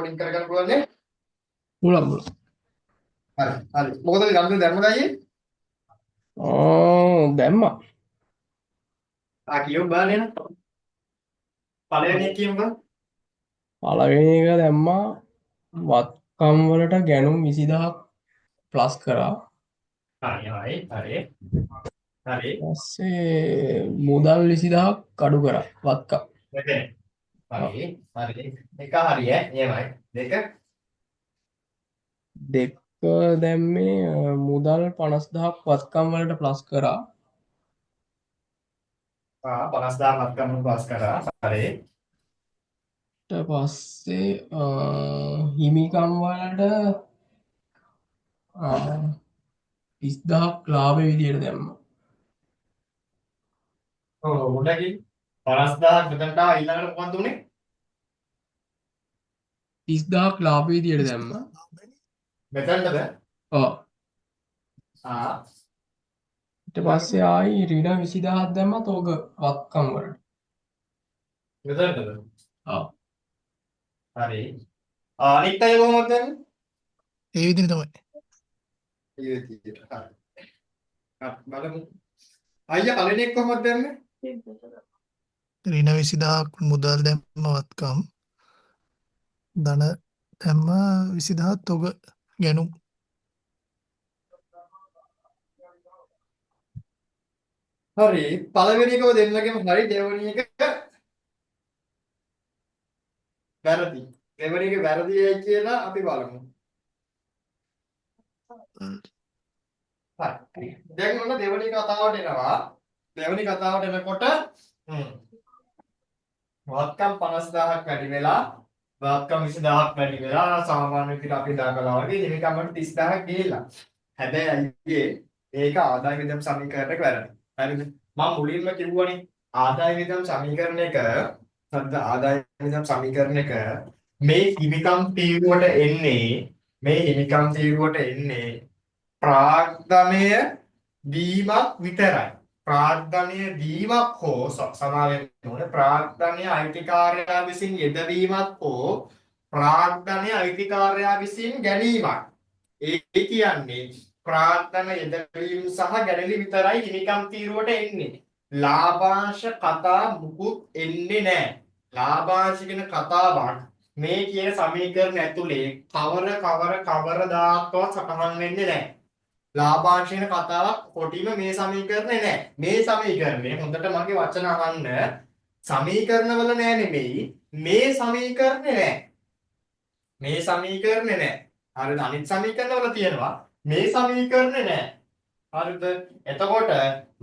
Recording කරගන්න පුළුවන් නේ? පුළුවන් පුළුවන්. හරි. හරි. මොකද ගන්න දැම්මද අයියේ? දැම්මා. කියමු බලන්න එන. පළවෙනි එක කියමු බලන්න. පළවෙනි එක දැම්මා වත්කම් වලට ගැනුම් 20000ක් ප්ලස් කරා. හරි හරි හරි. හරි. ඊපස්සේ මුදල් 20000ක් අඩු කරා වත්කම්. මෙතන. ඔව්. හරි. හරි. එක හරි ඈ. එහෙමයි. දෙක. දෙක දැම්මේ මුදල් 50000ක් වත්කම් වලට ප්ලස් කරා. 50,000 වත්කම් පාස් කරා. හරි. ඊට පස්සේ හිමිකම් වලට 30000ක් ලාභ විදියට දැම්මා. ඔව් උඩකින් 50,000 මෙතනට ආවා ඊළඟට මොකක්ද උනේ? 30000ක් ලාභ විදියට දැම්මා. මෙතනටද? ඔව්. ආ ඊට ඊළඟට පස්සේ ආයි ඍණ 20000ක් දැම්මා තෝග වත්කම් වලට. මෙතනටද? ඔව්. හරි. අනිත් අය කොහොමද දන්නේ? ඒ විදිහට තමයි. ඒ විදිහට. හරි. බලමු. අයියා පළවෙනි එක කොහොමද දන්නේ? ඍණ 20000ක් මුදල් දැම්ම වත්කම් ධන දැම්ම 20000 තොග ගැනුම්. හරි. පළවෙනි එකව දෙන්නගෙම හරි දෙවෙනි එක වැරදි. දෙවෙනි එක වැරදියි කියලා අපි බලමු. හරි. දැන් ඔන්න දෙවෙනි කතාවට එනවා. දෙවෙනි කතාවට එනකොට වත්කම් 50,000ක් වැඩි වෙලා වත්කම් 20000ක් වැඩි වෙලා සාමාන්‍ය විදිහට අපි දාගලා වගේ හිමිකම්මට 30,000ක් ගිහිල්ලා. හැබැයි අයියේ ඒක ආදාය වියදම් සමීකරණයක වැරදි. හරිද? මම මුලින්ම කිව්වනේ ආදාය වියදම් සමීකරණයක සද්ද ආදාය වියදම් සමීකරණයක මේ හිමිකම් තීරුවට එන්නේ ප්‍රාග්ධනය දීමක් විතරයි. ප්‍රාග්ධනය දීමක් හෝ සමා වෙන්න ඕනේ. ප්‍රාග්ධනය අයිතිකාරයා විසින් යෙදවීමක් හෝ ප්‍රාග්ධනය අයිතිකාරයා විසින් ගැනීමක්. ඒ කියන්නේ ප්‍රාග්ධන යෙදවීම සහ ගැනීම විතරයි හිමිකම් තීරුවට එන්නේ. ලාභාංශ කතා මුකුත් එන්නේ නැහැ. ලාභාංශ කියන කතාවක් මේ කියන සමීකරණ ඇතුලේ කවරදාකවත් සටහන් වෙන්නේ නැහැ. ලාභාංශයන කතාවක් කොටිම මේ සමීකරණේ නැහැ. මේ සමීකරණය හොඳට මගේ වචන අහන්න. සමීකරණවල නෑ නෙමෙයි මේ සමීකරණේ නෑ. මේ සමීකරණේ නෑ. හරිද? අනිත් සමීකරණවල තියෙනවා. මේ සමීකරණේ නෑ. හරිද? එතකොට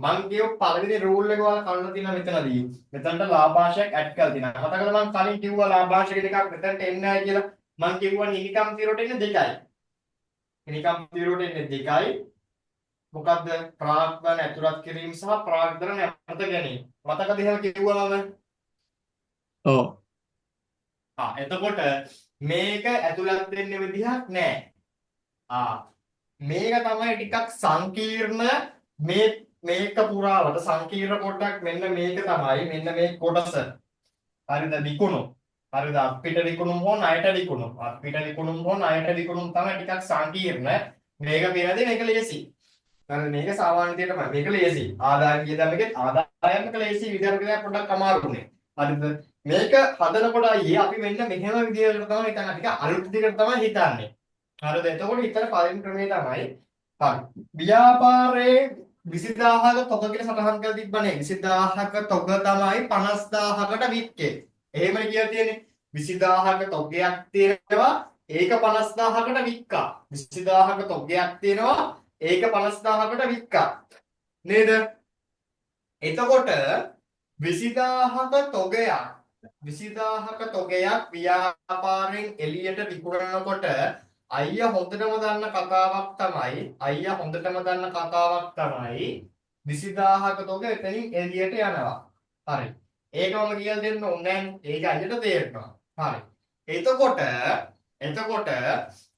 මං කියව පළවෙනි රූල් එක වල කල්ලා තියෙනවා මෙතනදී. මෙතනට ලාභාංශයක් ඇඩ් කරලා තියෙනවා. මතකද මං කලින් කිව්වා ලාභාංශ කියන එකක් මෙතනට එන්නේ නැහැ කියලා. මං කිව්වා නිකම් තීරයට එන්නේ 2යි. නිකම් තීරයට එන්නේ 2යි. මොකද්ද? ප්‍රාග්ධන ඇතුළත් කිරීම සහ ප්‍රාග්ධන නැවත ගැනීම. මතකද එහෙම කිව්වම? ඔව්. එතකොට මේක ඇතුළත් වෙන්න විදිහක් නැහැ. මේක තමයි ටිකක් සංකීර්ණ මේක පුරාවට සංකීර්ණ කොටක් මෙන්න මේක තමයි මෙන්න මේ කොටස. හරිද? විකුණු. හරිද? අපිට විකුණුම් හෝ ණයට විකුණුම්. අපිට විකුණුම් හෝ ණයට විකුණුම් තමයි ටිකක් සංකීර්ණ. මේක පිරදී මේක ලේසි. හරි මේක සාමාන්‍ය විදිහට තමයි. මේක ලේසි. ආදායම් වියදම් එකේ ආදායම්ක ලේසි විදිහට කියලා පොඩ්ඩක් අමාරුනේ. හරිද? මේක හදනකොට අයියේ අපි මෙන්න මෙහෙම විදිහකට තමයි හිතන්නේ. ටික අලුත් විදිහකට තමයි හිතන්නේ. හරිද? එතකොට හිතන පළවෙනි ක්‍රමය තමයි හරි. ව්‍යාපාරයේ 20000ක තොග කියලා සටහන් කරලා තිබ්බනේ. 20000ක තොග තමයි 50000කට වික්කේ. එහෙමනේ කියලා තියෙන්නේ. 20000ක තොගයක් තියෙනවා. ඒක 50000කට වික්කා. 20000ක තොගයක් තියෙනවා. ඒක 50000කට වික්කා. නේද? එතකොට 20000ක තොගයක් ව්‍යාපාරයෙන් එළියට විකුණනකොට අයියා හොඳටම දන්න කතාවක් තමයි 20000ක තොග එතනින් එළියට යනවා. හරි. ඒක මම කියලා දෙන්න ඕනේ නැහැ. ඒක අයියට තේරෙනවා. හරි. එතකොට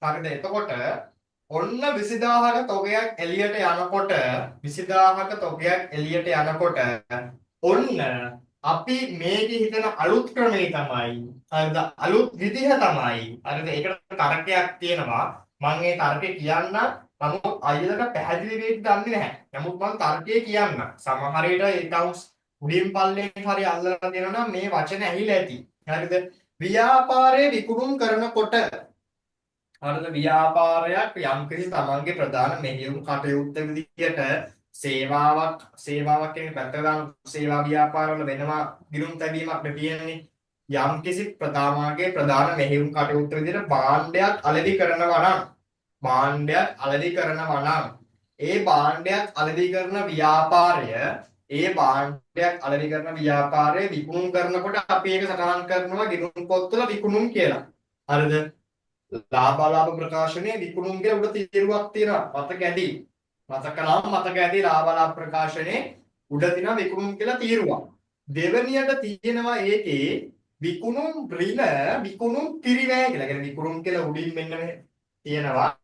හරිද? එතකොට ඔන්න 20000ක තොගයක් එළියට යනකොට ඔන්න අපි මේකේ හිතන අලුත් ක්‍රමේ තමයි හරිද අලුත් විදිහ තමයි හරිද ඒකට තර්කයක් තියෙනවා මම ඒ තර්කේ කියන්න නමුත් අයියලට පැහැදිලි වෙයිද දන්නේ නැහැ නමුත් මම තර්කේ කියන්න සමහර විට ඒකවුස් උඩින් පල්ලෙන් හරි අල්ලලා දෙනවා නම් මේ වචන ඇහිලා ඇති හරිද ව්‍යාපාරයේ විකුණුම් කරනකොට හරිද ව්‍යාපාරයක් යම්කිසි තමන්ගේ ප්‍රධාන මෙහෙයුම් කටයුත්ත විදිහට සේවාවක් කියන්නේ පැත්තක දාන සේවා ව්‍යාපාරවල වෙනවා ගිණුම් තැබීමක් නෙතියන්නේ යම්කිසි ප්‍රධානගේ ප්‍රධාන මෙහෙයුම් කටයුත්ත විදිහට භාණ්ඩයක් අලෙවි කරනවා නම් ඒ භාණ්ඩයක් අලෙවි කරන ව්‍යාපාරය විකුණුම් කරනකොට අපි ඒක සටහන් කරනවා ගිණුම් පොත්වල විකුණුම් කියලා හරිද ලාභ ප්‍රකාශනයේ විකුණුම් කියලා උඩ තීරුවක් තියෙනවා මතක ඇති ලාභ ප්‍රකාශනයේ උඩ තියෙනවා විකුණුම් කියලා තීරුවක් දෙවැනියට තියෙනවා ඒකේ විකුණුම් ඍණ විකුණුම් පිරිවැය කියලා. කියන්නේ විකුණුම් කියලා උඩින් මෙන්න මේ තියෙනවා.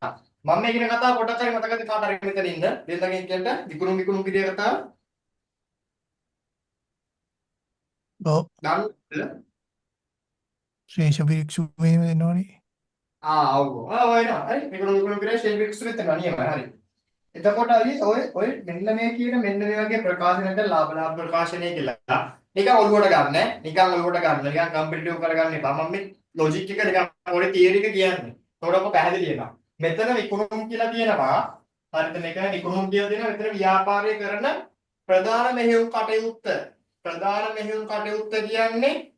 මම මේ කියන කතාව පොඩ්ඩක් හරි මතකද කාට හරි මෙතන ඉන්න. දෙන්නගෙන් කියන්න විකුණුම් පිරිය කතාව. ඔව් ගන්න ශ්‍රේෂ්ඨ භික්ෂු මෙහෙම එනවනේ. ඔව්. ඔය නෝ. හරි විකුණුම් පිරිය ශේවික්ස් විතර නියමයි. හරි. එතකොට ඔය මෙන්න මේ කියන මෙන්න මේ වගේ ප්‍රකාශනකට ලාභ ප්‍රකාශනය කියලා නිකන් ඔළුවට ගන්න නිකන් කම්පිටිටිව් කරගන්න එපා මම මේ ලොජික් එක නිකන් පොඩි තියරි එක කියන්නේ තොරක පැහැදිලි වෙනවා මෙතන විකුණුම් කියලා කියනවා හරිද මෙතන විකුණුම් කියලා දෙනවා මෙතන ව්‍යාපාරය කරන ප්‍රධාන මෙහෙයුම් කටයුත්ත කියන්නේ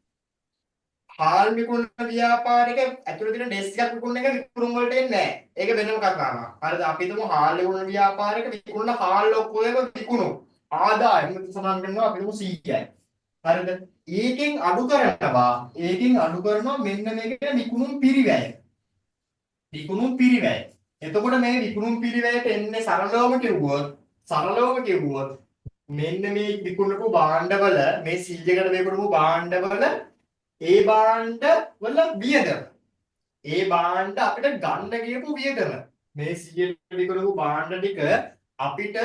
හාල් විකුණන ව්‍යාපාරික ඇතුළේ තියෙන ඩෙස්ක් එකක් විකුණන එක විකුණුම් වලට එන්නේ නැහැ. ඒක වෙනම කතාවක්. හරිද? අපි හිතමු හාල් විකුණන ව්‍යාපාරික විකුණන හාල් ඔක්කොම විකුණුම්. ආදායම සමාන කරනවා අපි හිතමු 100යි. හරිද? ඒකෙන් අඩු කරනවා මෙන්න මේකට විකුණුම් පිරිවැය. එතකොට මේ විකුණුම් පිරිවැයට එන්නේ සරලවම කිව්වොත් මෙන්න මේ විකුණපු භාණ්ඩවල මේ 100කට විකුණපු භාණ්ඩවල ඒ භාණ්ඩ වල වියදම අපිට ගන්න කියපු වියදම මේ 100ට විකුණපු භාණ්ඩ ටික අපිට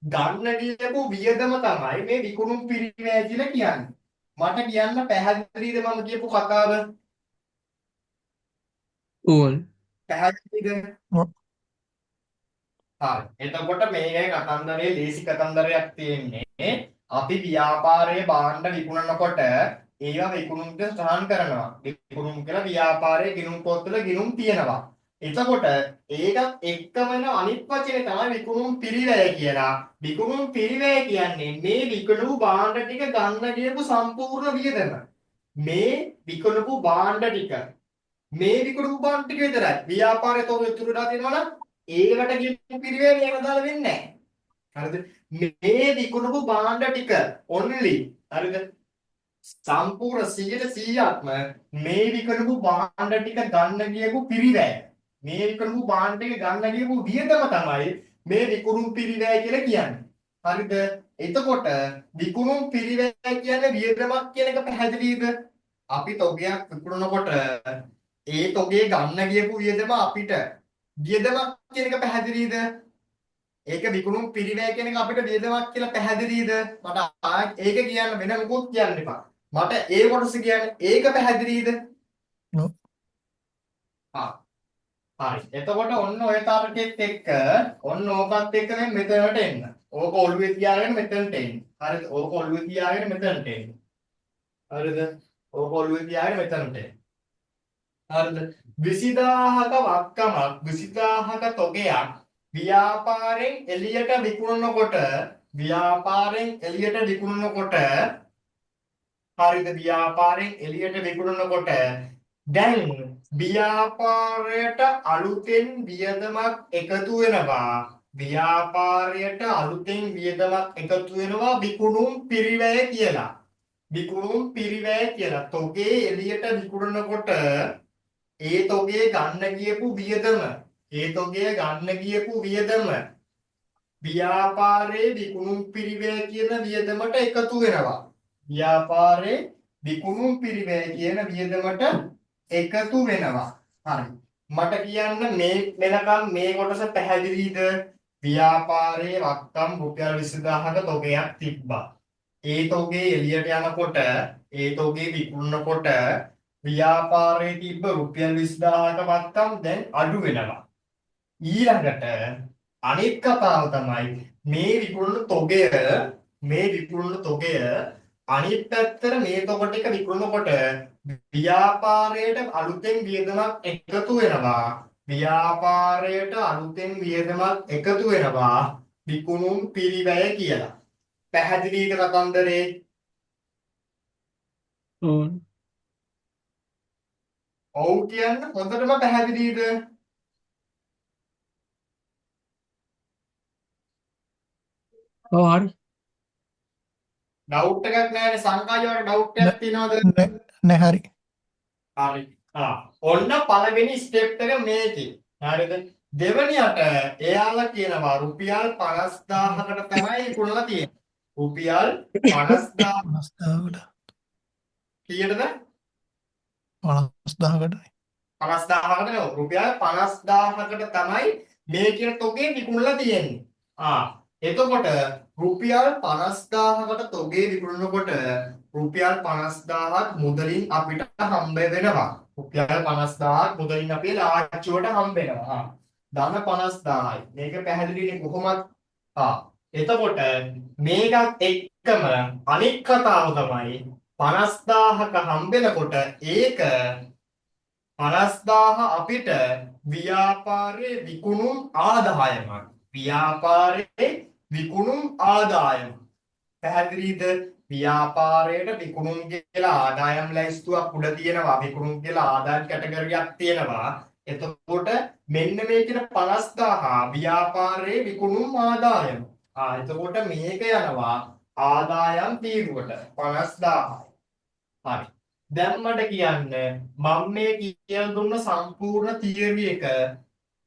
ගන්න කියපු වියදම තමයි මේ විකුණුම් පිරිවැය කියලා කියන්නේ මට කියන්න පැහැදිලිද මම කියපු කතාව ඕන් පැහැදිලිද හරි එතකොට මේකේ කතන්දරේ ලේසි කතන්දරයක් තියෙන්නේ අපි ව්‍යාපාරයේ භාණ්ඩ විකුණනකොට ඒවා විකුණුම්ට සටහන් කරනවා. විකුණුම් කියලා ව්‍යාපාරයේ ගිණුම් පොත්වල ගිණුම් තියෙනවා. එතකොට ඒකත් එක්කම වෙන අනිත් වචනේ තමයි විකුණුම් පිරිවැය කියලා. විකුණුම් පිරිවැය කියන්නේ මේ විකුණු භාණ්ඩ ටික ගන්න ගියපු සම්පූර්ණ වියදම. මේ විකුණපු භාණ්ඩ ටික විතරයි. ව්‍යාපාරයේ තෝර ඉතුරුලා තියෙනවා නම් ඒකට ගියපු පිරිවැය මේකට දාලා වෙන්නේ නැහැ. හරිද? මේ විකුණපු භාණ්ඩ ටික only හරිද? සම්පූර්ණ 100%ක්ම මේ විකුණපු භාණ්ඩ ටික ගන්න ගියපු පිරිවැය. මේ විකුණපු භාණ්ඩ ටික ගන්න ගියපු වියදම තමයි මේ විකුණුම් පිරිවැය කියලා කියන්නේ. හරිද? එතකොට විකුණුම් පිරිවැය කියන්නේ වියදමක් කියන එක පැහැදිලිද? අපි තොගයක් විකුණනකොට ඒ තොගේ ගන්න ගියපු වියදම අපිට වියදමක් කියන එක පැහැදිලිද? ඒක විකුණුම් පිරිවැය කියන එක අපිට වියදමක් කියලා පැහැදිලිද? මට ඒක කියන්න වෙන මොකුත් කියන්න එපා. මට ඒ කොටස කියන්නේ ඒක පැහැදිලිද? ඔව් හරි. එතකොට ඔන්න ඔය තාරකෙත් එක්ක ඔන්න ඕකත් එක්ක දැන් මෙතනට එන්න. ඕක ඔළුවේ තියාගෙන මෙතනට එන්න. හරිද? ඕක ඔළුවේ තියාගෙන මෙතනට එන්න. හරිද? ඕක ඔළුවේ තියාගෙන මෙතනට එන්න. හරිද? 20000ක වක්කමක් 20000ක තොගයක් ව්‍යාපාරෙන් එළියට විකුණනකොට දැන් ව්‍යාපාරයට අලුතෙන් වියදමක් එකතු වෙනවා විකුණුම් පිරිවැය කියලා. තොගේ එළියට විකුණනකොට ඒ තොගේ ගන්න ගියපු වියදම ව්‍යාපාරයේ විකුණුම් පිරිවැය කියන වියදමට එකතු වෙනවා. හරි. මට කියන්න මේ වෙනකම් මේ කොටස පැහැදිලිද? ව්‍යාපාරයේ වක්කම් රුපියල් 20000ක තොගයක් තිබ්බා. ඒ තොගේ එළියට යනකොට ඒ තොගේ විකුණනකොට ව්‍යාපාරයේ තිබ්බ රුපියල් 20000ක වත්කම් දැන් අඩු වෙනවා. ඊළඟට අනෙක් කතාව තමයි මේ විකුණන තොගය අනිත් පැත්තට මේ තොග ටික විකුණනකොට ව්‍යාපාරයට අලුතෙන් වියදමක් එකතු වෙනවා. ව්‍යාපාරයට අලුතෙන් වියදමක් එකතු වෙනවා. විකුණුම් පිරිවැය කියලා. පැහැදිලිද කතන්දරේ? ඕන් ඔව් කියන්න හොඳටම පැහැදිලිද? ඔව් හරි ඩවුට් එකක් නැහැනේ සංකායවට ඩවුට් එකක් තියනවද? නෑ හරි. හරි. ඔන්න පළවෙනි ස්ටෙප් එක මේකේ. හරිද? දෙවනියට එයාලා කියනවා රුපියල් 50000කට තමයි කුණලා තියෙන්නේ. රුපියල් 50000 50,000කට කීයටද? 50,000කට 50000කට නෙවෙයි. රුපියල් 50000කට තමයි මේ කියන තොගේ විකුණලා තියෙන්නේ. එතකොට රුපියල් 50000කට තොගේ විකුණනකොට රුපියල් 50000ක් මුදලින් අපිට හම්බ වෙනවා. රුපියල් 50000ක් මුදලින් අපේ ලාච්චුවට හම්බ වෙනවා. ධන 50000යි. මේක පැහැදිලිනේ කොහොමද? එතකොට මේකත් එක්කම අනෙක් කතාව තමයි 50000ක හම්බෙනකොට ඒක 50000 අපිට ව්‍යාපාරයේ විකුණුම් ආදායමක්. ව්‍යාපාරයේ විකුණුම් ආදායම. පැහැදිලිද? ව්‍යාපාරයට විකුණුම් කියලා ආදායම් ලැයිස්තුවක් උඩ තියෙනවා. විකුණුම් කියලා ආදායම් කැටගරියක් තියෙනවා. එතකොට මෙන්න මේ කියන 50000 ව්‍යාපාරයේ විකුණුම් ආදායම. එතකොට මේක යනවා ආදායම් තීරුවට 50000. හරි. දැන් මට කියන්න මම මේ කියලා දුන්න සම්පූර්ණ තියරි එක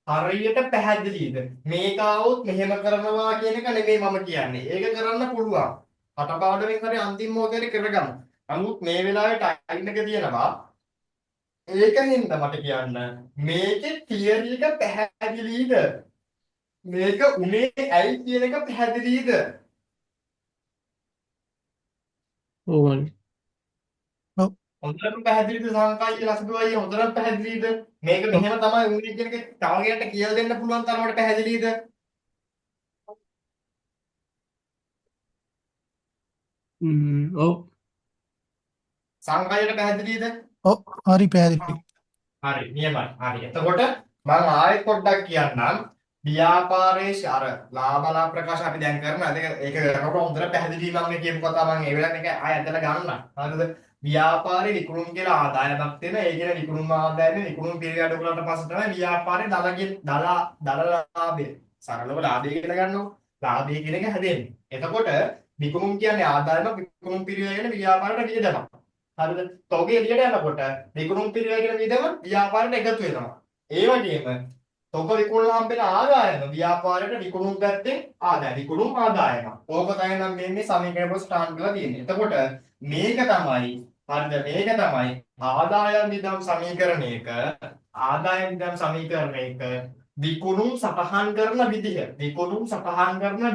හරියට පැහැදිලිද? මේක આવොත් මෙහෙම කරනවා කියන එක නෙමෙයි මම කියන්නේ. ඒක කරන්න පුළුවන්. කටපාඩමෙන් හරි අන්තිම මොකද කරගමු. නමුත් මේ වෙලාවේ ටයිම් එක තියෙනවා. ඒකින්ද මට කියන්න මේකේ තියරි එක පැහැදිලිද? මේක උනේ ඇයි කියන එක පැහැදිලිද? ඕන් හොඳටම පැහැදිලිද සංකල්පය ලක්ෂණයි හොඳටම පැහැදිලිද? මේක මෙහෙම තමයි උනේ කියන එක තව කෙනෙක්ට කියලා දෙන්න පුළුවන් තරමට පැහැදිලිද? ඔව් සංකල්පයට පැහැදිලිද? ඔව් හරි පැහැදිලි. හරි නියමයි. හරි. එතකොට මම ආයෙත් පොඩ්ඩක් කියන්නම්. ව්‍යාපාරයේ අර ලාභලා ප්‍රකාශ අපි දැන් කරනවා. ඒක කරනකොට හොඳට පැහැදිලි මම මේ කියපු කතාව මම ඒ වෙලාවට එක ආයෙ අදලා ගන්නම්. හරිද? ව්‍යාපාරේ විකුණුම් කියලා ආදායමක් තියෙන. ඒ කියන විකුණුම් ආදායමේ විකුණුම් පිළිවෙල අඩු කරලා පස්සේ තමයි ව්‍යාපාරේ දල ලාභය. සරලව ලාභය කියලා ගන්නවා. ලාභය කියන එක හැදෙන්නේ. එතකොට විකුණුම් කියන්නේ ආදායම විකුණුම් පිළිවෙල කියන ව්‍යාපාරයට වියදමක්. හරිද? තොගේ එළියට යනකොට විකුණුම් පිළිවෙල කියන වියදම ව්‍යාපාරයට එකතු වෙනවා. ඒ වගේම තොග විකුණලා හම්බෙන ආදායම ව්‍යාපාරයට විකුණුම් පැත්තෙන් ආදායම විකුණුම් ආදායම. ඕක තමයි නම් මේ සමීකරණ වල ස්ටාර්ට් කරලා තියෙන්නේ. එතකොට මේක තමයි හරිද මේක තමයි ආදායම් විදම් සමීකරණයක විකුණුම් සටහන් කරන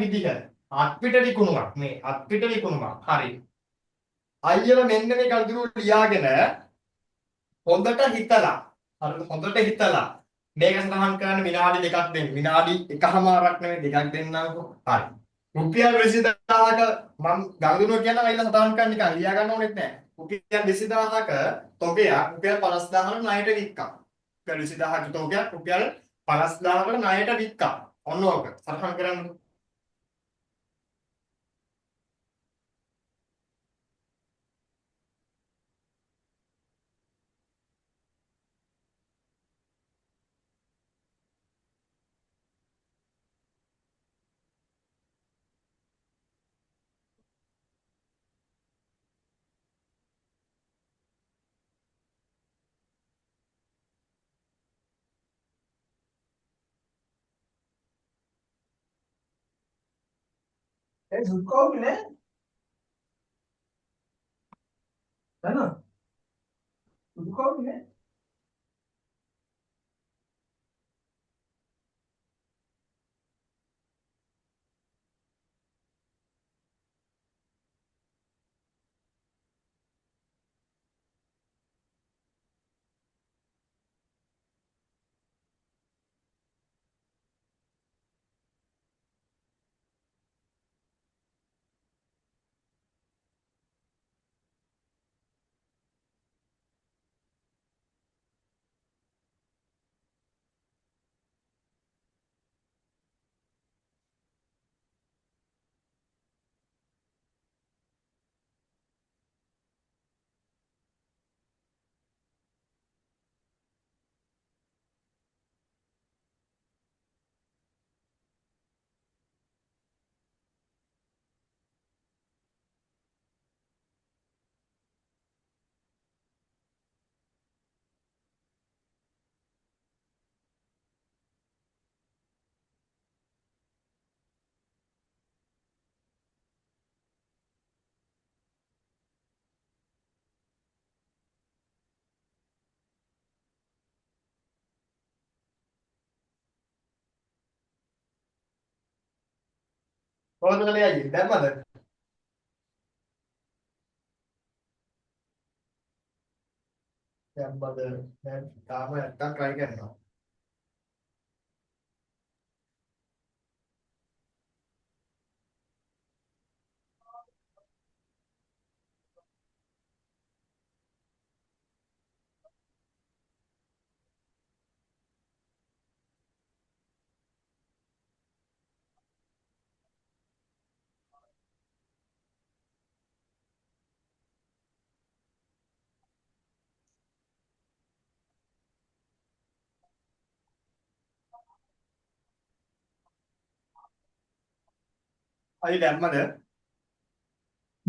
විදිහ අත්පිට විකුණුමක් මේ අත්පිට විකුණුමක්. හරි. අයියලා මෙන්න මේ කල්දිරු ලියාගෙන හොඳට හිතලා මේක සඳහන් කරන්න විනාඩි දෙකක් දෙන්න. විනාඩි එකමාරක් නෙමෙයි දෙකක් දෙන්නම්කෝ. හරි. රුපියල් 20000ක මම ගල්දුණුව කියන අයියලා සඳහන් කරන්න නිකන් ලියා ගන්න ඕනෙත් නැහැ. රුපියල් 20000ක තොගයක් රුපියල් 50000කට ණයට වික්කා. රුපියල් 20000ක තොගයක් රුපියල් 50000කට ණයට වික්කා. ඔන්න ඕක සටහන් කරන්න. දුක්ඛෝනේ නෑ. දන්නවද? දුක්ඛෝනේ නෑ. කොහොමද කළේ අයියේ? දැම්මද? දැම්මද? දැන් තාම නැත්තම් try කරනවා. අයියේ දැම්මද?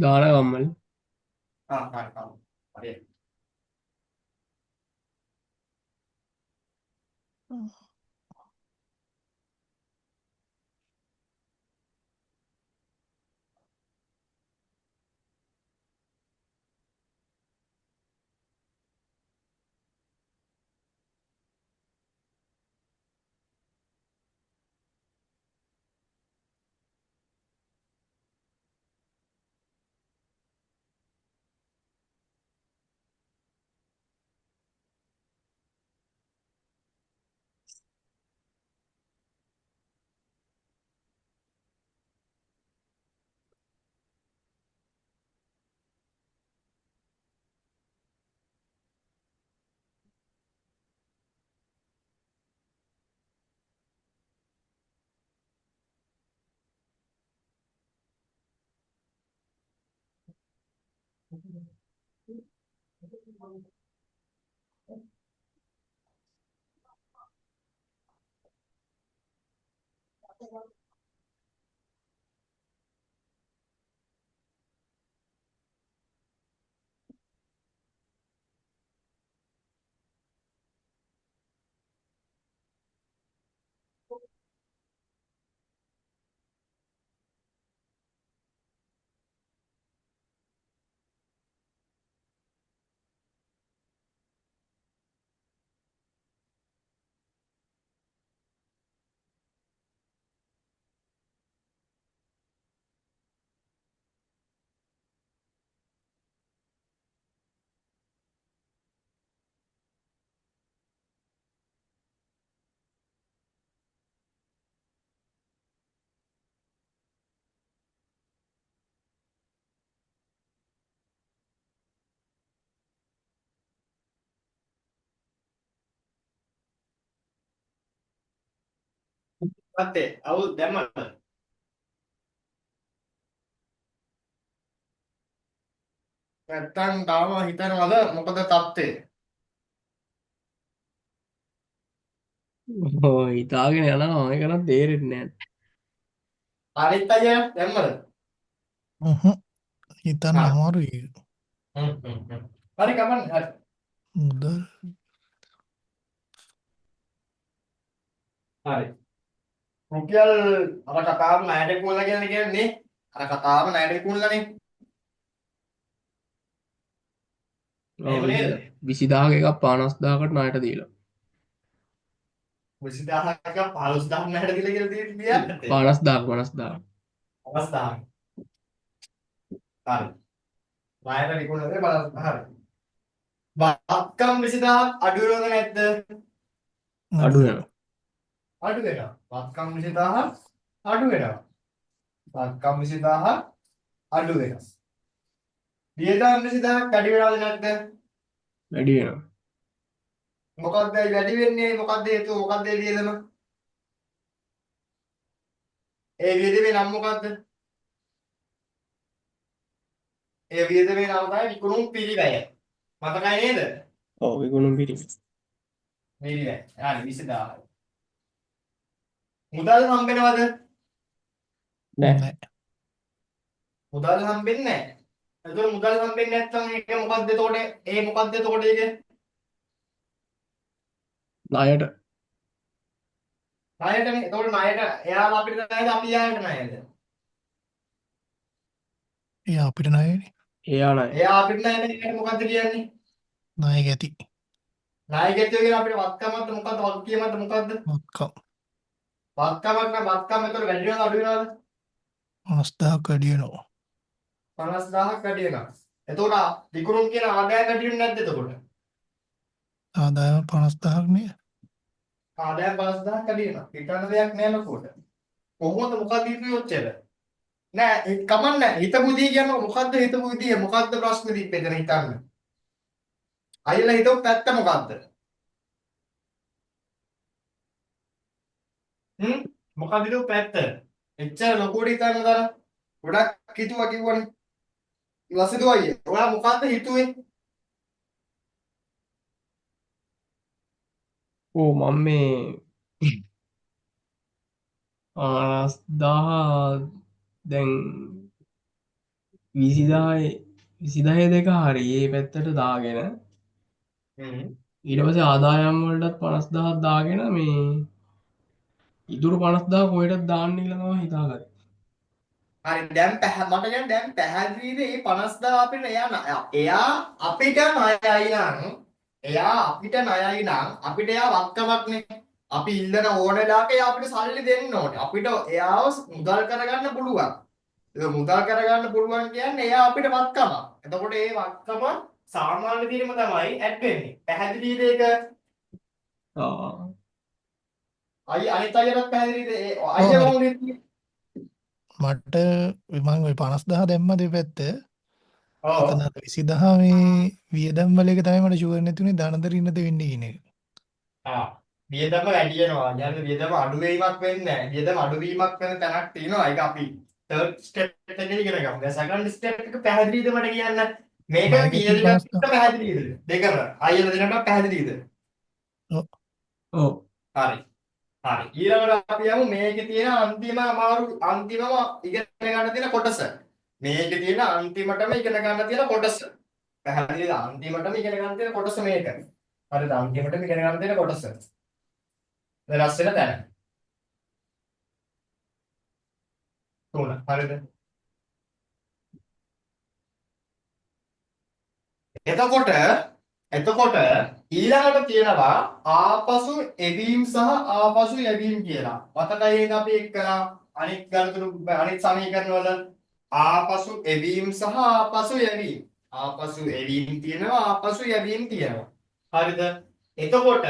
දාන කම්මල් හරි. හරි. මත්තේ අවුල් දැම්මද? නැත්තම් තාම හිතනවද මොකද තත්ත්වය? හිතාගෙන යනවා මේකනම් තේරෙන්නේ නැහැ. අනිත් අයියා දැම්මද? හිතන්න හරි. අමාරුයි. හරි කමන්නේ. හරි. මුදල් හරි. රුපියල් අර කතාව ණයට කුල්ලා කියලා කියන්නේ අර කතාව ණයට කුල්ලානේ. එහෙම නේද? 20000ක එකක් 50000කට ණයට දීලා 20000ක් 15000ක් ණයට දීලා කියලා තියෙන්නේ 50000 අවස්ථාවක්. හරි. ණයට විකුණනද බලන්න. හරි. වත්කම් 20000ක් අඩු වෙනවද නැද්ද? අඩු වෙනවා. අඩු වෙනවා. වත්කම් 20000ක් අඩු වෙනවා. වත්කම් 20000ක් අඩු වෙනවා. වියදම් 20000ක් වැඩි වෙනවද නැද්ද? වැඩි වෙනවා. මොකක්ද ඒ වැඩි වෙන්නේ? මොකක්ද හේතුව? මොකක්ද ඒ වියදම? ඒ වියදමේ නම මොකක්ද? ඒ වියදමේ නම තමයි විකුණුම් පිරිවැය. මතකයි නේද? ඔව් විකුණුම් පිරිවැය. පිරිවැය. හරි 20000. මුදල් හම්බෙනවද? නෑ. මුදල් හම්බෙන්නේ නැහැ. එතකොට මුදල් හම්බෙන්නේ නැත්නම් ඒක මොකක්ද එතකොට? ඒ මොකක්ද එතකොට ඒක? ණයට ණයටනේ. එතකොට ණයට එයාලා අපිට ණයද අපි එයාලට ණයද? එයා අපිට ණයනේ. එයා ණය. එයා අපිට ණයනේ. ඒකට මොකද්ද කියන්නේ? ණය ගැති. ණය ගැතියෝ කියන අපිට වත්කමක්ද මොකද්ද? වගකීමක්ද මොකද්ද? වත්කම්. වත්කමක් නම් වත්කම එතකොට වැඩි වෙනවද අඩු වෙනවද? 50,000ක් වැඩි වෙනවා. 50000ක් වැඩි වෙනවා. එතකොට විකුණුම් කියන ආදායම වැඩි වෙන්නේ නැද්ද එතකොට? ආදායම 50,000ක් නේ. ආදායම 50000ක් වැඩි වෙනවා. හිතන්න දෙයක් නෑ ලොකුවට. කොහොමද මොකක්ද හිතුවේ ඔච්චර? නෑ ඒ කමන්න හිතපු විදිය කියනවා මොකද්ද හිතපු විදිය මොකද්ද ප්‍රශ්නේ දීපෙතන හිතන්න. අයියලා හිතපු පැත්ත මොකද්ද? මොකක්ද හිතපු පැත්ත? එච්චර ලොකුවට හිතන්න තරම් ගොඩක් හිතුවා කිව්වනේ. ලසිදු අයියේ ඔයා මොකද්ද හිතුවේ? ඕ මම මේ 50,000 දැන් 20,000 දෙක හරි ඒ පැත්තට දාගෙන හ්ම්. ඊට පස්සේ ආදායම් වලටත් 50,000ක් දාගෙන මේ ඉතුරු 50,000 කොහෙටද දාන්න කියලා තමයි හිතාගත්තේ. හරි දැන් මට කියන්නේ දැන් පැහැදිලිද මේ 50000 අපිට එයා අපිට ණයයි නම් අපිට එයා වක්කමක්නේ අපි ඉල්ලන ඕන වෙලාවක එයා අපිට සල්ලි දෙන්න ඕනේ අපිට එයාව මුදල් කරගන්න පුළුවන් ඒක මුදල් කරගන්න පුළුවන් කියන්නේ එයා අපිට වක්කමක් එතකොට ඒ වක්කම සාමාන්‍ය තීරම තමයි ඇඩ් වෙන්නේ පැහැදිලිද ඒක ආ අනිත් අයටත් පැහැදිලිද අයියා හරි. කොහොමද හිතුවේ? මට මම ওই 50,000 දැම්ම දෙපැත්ත. ඔව් අතන 20,000 මේ වියදම් වල එක තමයි මට ෂුවර් නැතුනේ ධනද රින්නද වෙන්නේ කියන එක. වියදම වැඩි වෙනවා. يعني වියදම අඩු වීමක් වෙන්නේ නැහැ. වියදම අඩු වීමක් වෙන තැනක් තියෙනවා. ඒක අපි third step එකේ ඉගෙන ගමු. දැන් second step එක පැහැදිලිද මට කියන්න? මේක ණයකෙත් කියන එක 50,000. පැහැදිලිද? දෙකම. අයියලා දෙන්නට පැහැදිලිද? ඔව්. ඔව් හරි. හරි. ඊළඟට අපි යමු මේකේ තියෙන අන්තිමම ඉගෙන ගන්න තියෙන කොටස. මේකේ තියෙන අන්තිමටම ඉගෙන ගන්න තියෙන කොටස. පැහැදිලිද? අන්තිමටම ඉගෙන ගන්න තියෙන කොටස මේක. හරිද? අන්තිමටම ඉගෙන ගන්න තියෙන කොටස. වෙනස් වෙන තැන. තුන. හරිද? එතකොට ඊළඟට තියෙනවා ආපසු එවීම සහ ආපසු යැවීම කියලා. මතකයි නේද අපි එක්කලා අනිත් ගණතුරු අනිත් සමීකරණ වල ආපසු එවීම සහ ආපසු යැවීම. ආපසු එවීම තියෙනවා ආපසු යැවීම තියෙනවා. හරිද? එතකොට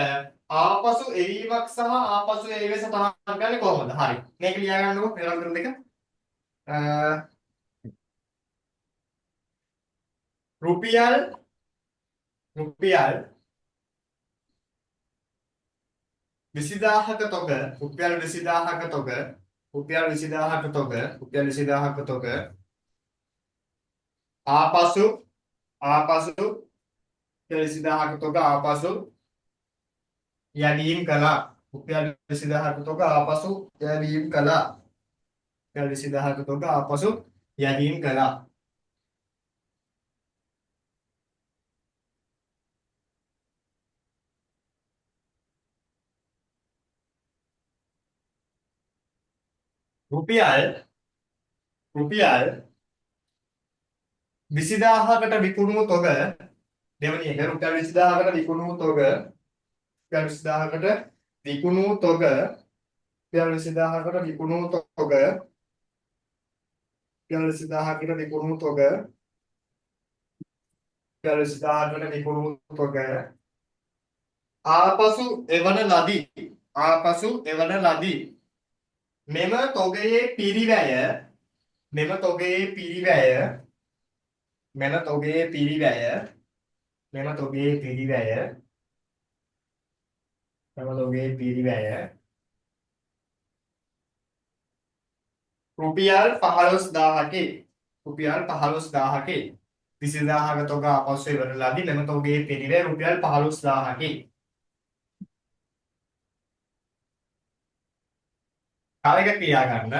ආපසු එවීමක් සහ ආපසු යැවීම සඳහන් කරන්නේ කොහොමද? හරි. මේක ලියා ගන්නකො පෙරලුම් දෙක. රුපියල් 20,000ක තොග රුපියල් 20,000ක තොග ආපසු 20,000ක තොග ආපසු යැවීම කළා රුපියල් 20,000ක තොග ආපසු යැවීම කළා රුපියල් 20,000ක තොග ආපසු යැවීම කළා රුපියල් 20,000කට විකුණු තොග දෙවැනි එක රුපියල් 20,000කට විකුණු තොග රුපියල් 20,000කට විකුණු තොග රුපියල් 20,000කට විකුණු තොග රුපියල් 20,000කට විකුණු තොග රුපියල් 20,000කට විකුණු තොග ආපසු එවන ලදී මෙම තොගයේ පිරිවැය රුපියල් 15,000කි 20,000ක තොග ආපසු එවන ලදී මෙම තොගයේ පිරිවැය රුපියල් 15,000කි කාර්යක ක්‍රියා ගන්න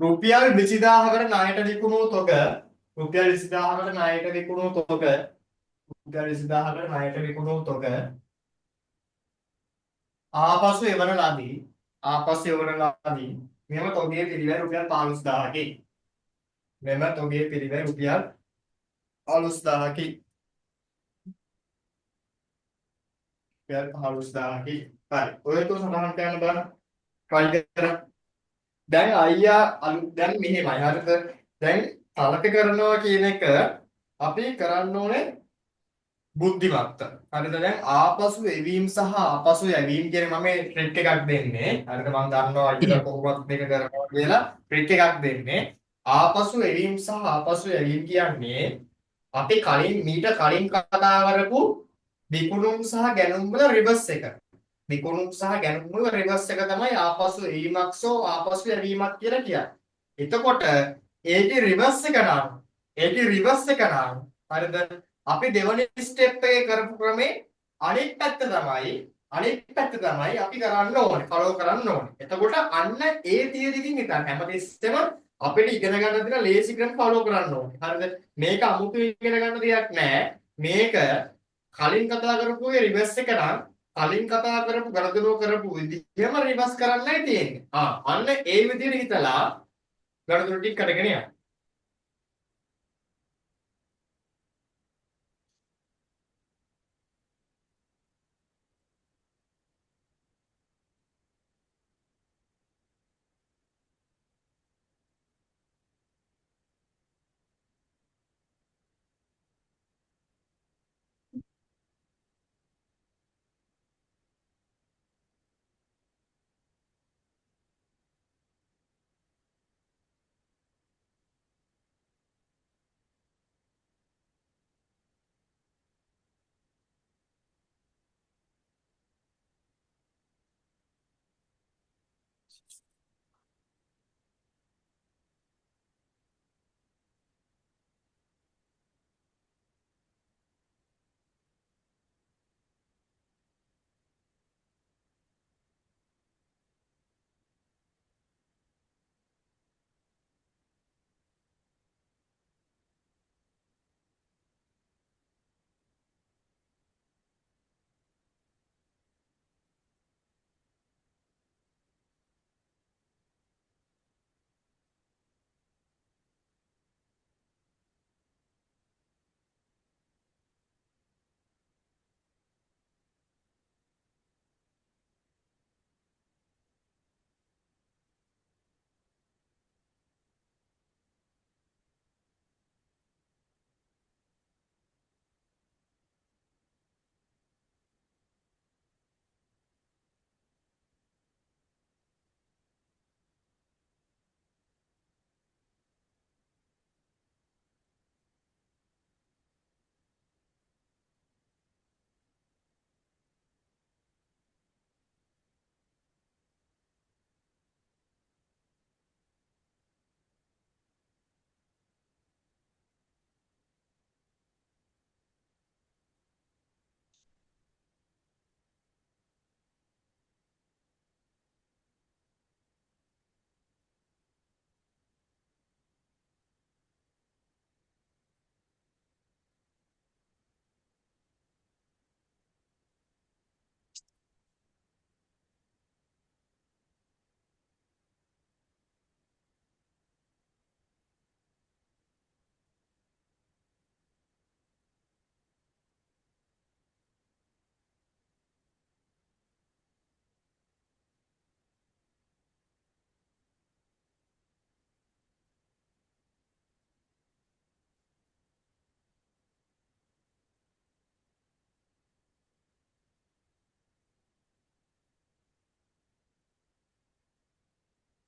රුපියල් 20,000කට ණයට විකුණු තොග රුපියල් 20,000කට ණයට විකුණු තොග ආපසු එවන ලදී මෙම තොගයේ පිරිවැය රුපියල් 15,000කි හරි ඔය තුන සඳහන් කරන්න බලන්න try කරන්න දැන් අයියා දැන් මෙහෙමයි හරිද? දැන් තලක කරනවා කියන එක අපි කරන්න ඕනේ බුද්ධිමත්ත. හරිද? දැන් ආපසු එවීම සහ ආපසු යැවීම කියන මම ට්‍රික් එකක් දෙන්නේ. හරිද? මම දන්නවා අයියලා කොහොමද මේක කරනවා කියලා ට්‍රික් එකක් දෙන්නේ. ආපසු එවීම සහ ආපසු යැවීම කියන්නේ අපි මීට කලින් කතා කරපු විකුණුම් සහ ගැනුම් වල රිවර්ස් එක. විකුණුම් සහ ගැනුම් වල රිවර්ස් එක තමයි ආපසු එවීමක් සෝ ආපසු යැවීමක් කියලා කියන්නේ. එතකොට ඒකේ රිවර්ස් එක නම් හරිද? අපි දෙවන ස්ටෙප් එකේ කරපු ක්‍රමේ අනිත් පැත්ත තමයි අපි කරන්න ඕනේ. ෆලෝ කරන්න ඕනේ. එතකොට අන්න ඒ තියරියකින් හිතන්න හැමතිස්සෙම අපිට ඉගෙන ගන්න තියෙන ලේසි ක්‍රම ෆලෝ කරන්න ඕනේ. හරිද? මේක අමුතු ඉගෙන ගන්න දෙයක් නෑ. මේක කලින් කතා කරපු ඒ රිවර්ස් එක නම් කලින් කතා කරපු ගණදෙනුව කරපු විදිහම රිවර්ස් කරන්නයි තියෙන්නේ. අන්න ඒ විදිහට හිතලා ගණදෙනු ටික කරගෙන යන්න.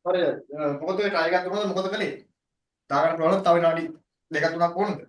හරිද? මොකද ඔය try එකක් දුන්නොත් මොකද කළේ? දාගන්න පුළුවන් තව විනාඩි දෙකක් තුනක් ඕනද?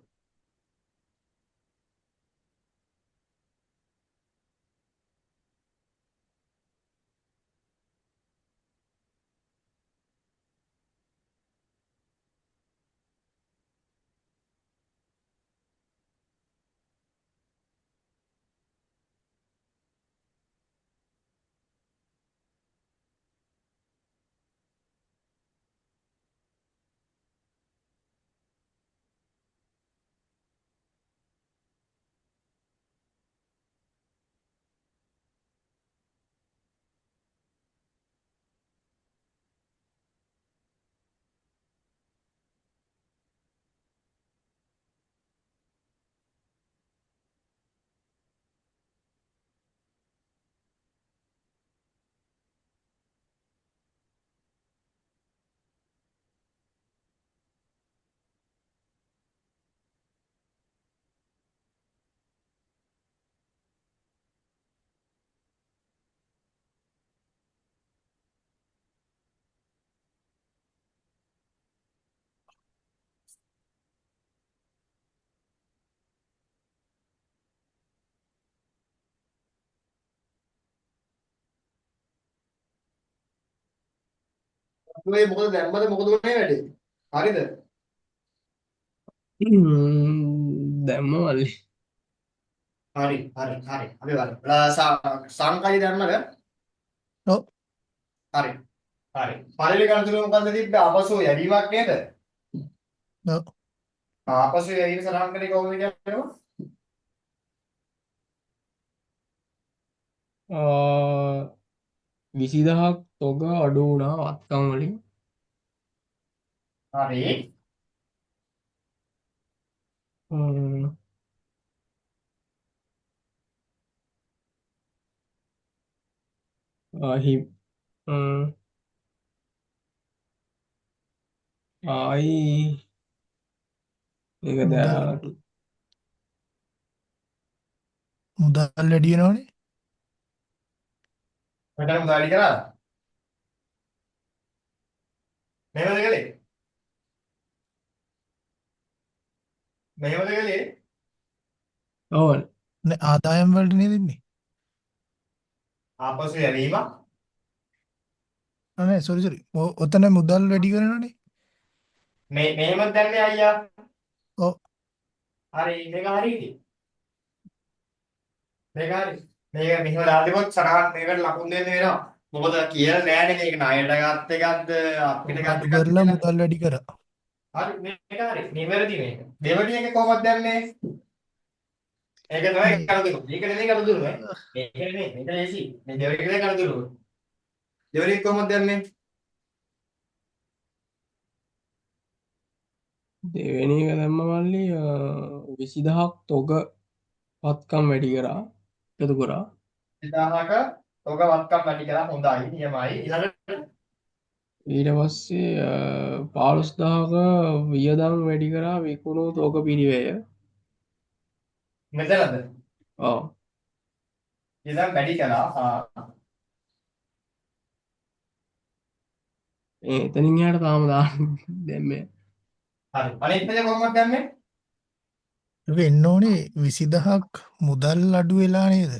ඔය මොකද දැම්මද මොකද උනේ වැඩේ? හරිද? දැම්ම මල්ලි. හරි හරි හරි. අපි බලමු. සංකල්පය දැම්මද? ඔව් හරි. හරි. පළවෙනි ගණතුල මොකද්ද තිබ්බේ? ආපසු යැවීමක් නේද? ඔව් ආපසු යැවීම සඳහන් කරේ කොහොමද කියන්නේ? 20,000ක් තොග අඩු වුණා වත්කම් වලින්. හරි. ම්ම්, ආහි ආයි ඒක මුදල් දැන මුදල් වැඩි වෙනවනේ. මෙතන මුදාලි කරා. මෙහෙමද කළේ? මෙහෙමද කළේ? ඔව් නේ ආදායම් වලට නේද ඉන්නේ. ආපසු යැවීම. නෑ සෝරි. ඔතන මුදල් වැඩි කරනවනේ. මෙහෙමද දැම්මේ අයියා. ඔව් හරි මේක හරියද? මේක හරි. මේක මෙහෙම දාලා තිබොත් සරහන් මේකට ලකුණු දෙන්න වෙනවා. මොකද කියලා නෑනේ මේක ණයට ගත්ත එකක්ද අපිට ගත්ත අඩු එකක්ද කරලා කියලා. මුදල් වැඩි කරා. හරි මේක හරි. නිවැරදි මේක. දෙවෙනි එක කොහොමද දැම්මේ? ඒක තමයි මේ කරදුරු. මේක නෙමෙයි කරදුරු නේ. මේක නෙමෙයි. මේක ලේසි. මේ දෙවෙනි එකේ කරදුරු. දෙවෙනි එක කොහොමද දැම්මේ? දෙවෙනි එක දැම්ම මල්ලි 20,000ක් තොග වත්කම් වැඩි කරා එකතු කරා 20000ක තොග වත්කම් වැඩි කළා හොඳයි නියමයි. ඊළඟට ඊට පස්සේ 15,000ක වියදම් වැඩි කරා විකුණු තොග පිරිවැය. මෙතනද? ඔව් ඉතින් වැඩි කළා. එතනින් එහාට තාම දාන්න දැම්මේ හරි. අනිත් එක කොහොමද දැම්මේ? ඒක එන්න ඕනේ 20000ක් මුදල් අඩු වෙලා නේද?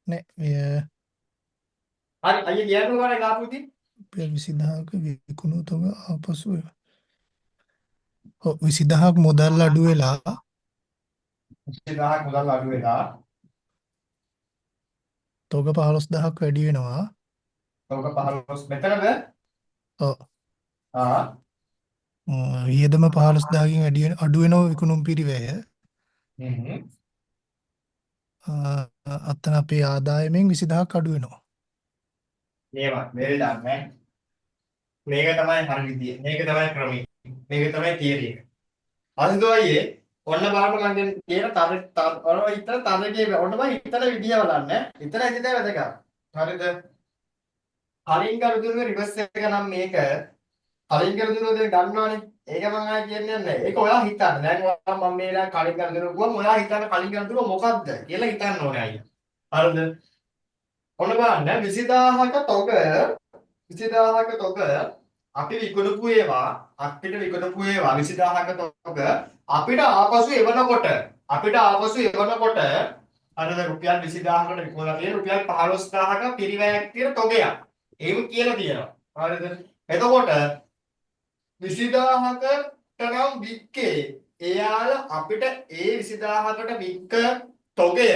නෑ හරි අයියා කියන්නකෝ මට ගාපු ඉතින්. 20000ක විකුණු තොග ආපසු එනවා. ඔව් 20000ක් මුදල් අඩු වෙලා 20000ක් මුදල් අඩු වෙලා තොග 15000ක් වැඩි වෙනවා. තොග 15 මෙතනද? ඔව් ආ වියදම 15000කින් වැඩි වෙන අඩු වෙනවා විකුණුම් පිරිවැය. හ්ම්. අතන අපේ ආදායමෙන් 20000ක් අඩු වෙනවා. නියමයි. well done නේ. මේක තමයි හරි විදිය. මේක තමයි ක්‍රමය. මේක තමයි තියරි එක. අනිදෝ අයියේ ඔන්න බලන්න මම දැන් කියන ඔන්න ඉතන තරගේ ඔන්න මම ඉතන විදිය බලන්න. ඉතන ඉතින් වැදගත්. හරිද? කලින් කරුදුනේ රිවර්ස් එක නම් මේක කලින් කරුදුනේ දැන් ගන්නවනේ. ඒක මම ආයෙ කියන්නේ නැහැ. ඒක ඔයා හිතන්න. දැන් ඔයා මම මේලා කලින් කරුදුනේ ගුවම ඔයා හිතන්න කලින් කරුදුනේ මොකද්ද කියලා හිතන්න ඕනේ අයියා. හරිද? ඔන්න බලන්න 20000ක තොග 20000ක තොග අපි විකුණපු ඒවා 20000ක තොග අපිට ආපසු එවනකොට අර රුපියල් 20000කට විකුණලා තියෙන රුපියල් 15000ක පිරිවැයක් තියෙන තොගයක්. එහෙම කියලා තියෙනවා. හරිද? එතකොට 20000කට නම් වික්කේ එයාලා අපිට ඒ 20000කට වික්ක තොගය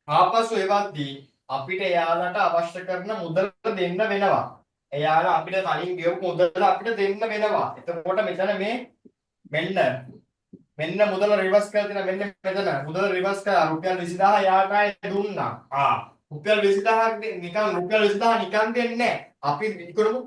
ආපසු එවද්දී අපිට එයාලට අවශ්‍ය කරන මුදල දෙන්න වෙනවා. එයාලා අපිට කලින් ගෙවපු මුදල අපිට දෙන්න වෙනවා. එතකොට මෙතන මෙන්න මුදල රිවර්ස් කරලා තියෙනවා. මෙන්න මෙතන මුදල රිවර්ස් කරලා රුපියල් 20000 එයාට දුන්නා. රුපියල් 20000 නිකන් රුපියල් 20000 නිකන් දෙන්නේ නැහැ. අපි විකුණපු